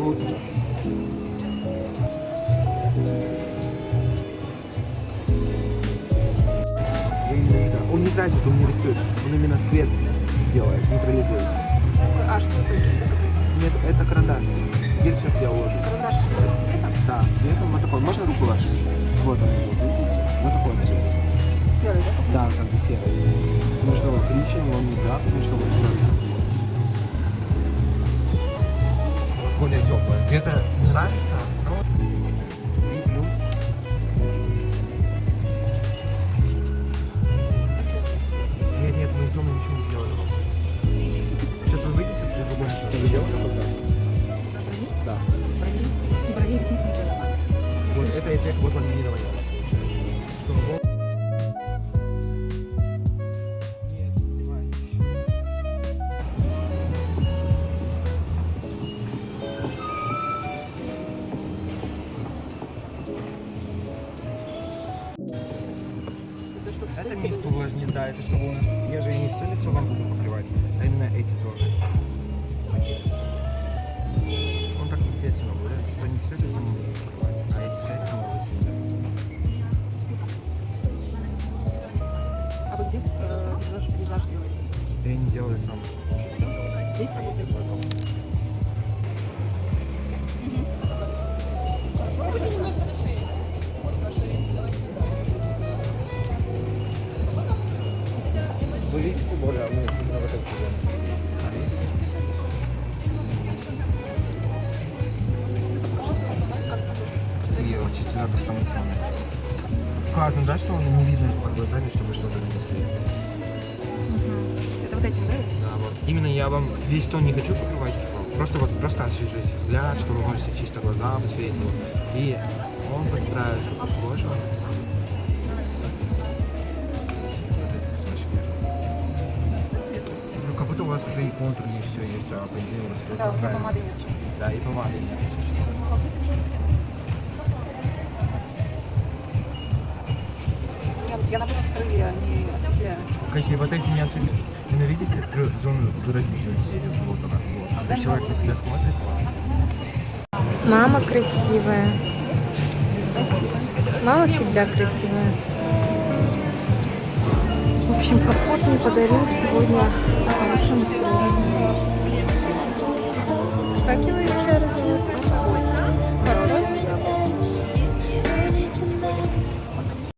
Вот. Он не красит, он не рисует. Он именно цвет делает, нейтрализует. А что это? Нет, это карандаш. Теперь сейчас я уложу. Карандаш с цветом? Да, цветом вот такой. Можно руку вашу? Вот он, вот, видите? Вот такой он цвет. Серый, да? Да, как бы серый. Потому что вот коричневый он нельзя, потому что вот более теплое. Где-то не нравится, но и плюс. Нет, мы темно ничего не сделали. Сейчас вы выйдете при другом человеке. Вы делали когда? Брови? Да. Брови. И брови, и ресницы не делала. Вот это эффект вот ламинирования у нас получается. Что вот. Нет, не снимайте. Это мист увлажнит, да, это чтобы у нас, я же и не все лицо вам буду покрывать, а именно эти зоны. Он так естественно будет, что не все лицо мы будем покрывать, а эти части мы высветим. А вы где визаж делаете? Я не делаю сам. Все? Здесь работаете? Вы видите более, а мы именно вот эти зоны. И очень сюда достану темный. Классно, да, что он не видно под глазами, чтобы что-то нанесли. Это вот этим, да? Да, вот. Именно я вам весь тон не хочу покрывать, просто освежить взгляд, что вы можете чисто глаза высветлить. И он подстраивается под кожу. Ну, как будто у вас уже и контур не все есть, а по идее у вас тоже Да, у меня правильно. помады нет. Да, и помады нет. Я наоборот крови, они осветляют. Какие вот эти не осветлить. Вы видите зону выразительности? Вот она. Вот. Когда человек на тебя смотрит. Мама красивая. Мама всегда красивая. В общем, поход мне подарил сегодня хорошее настроение. Как его еще раз зовут?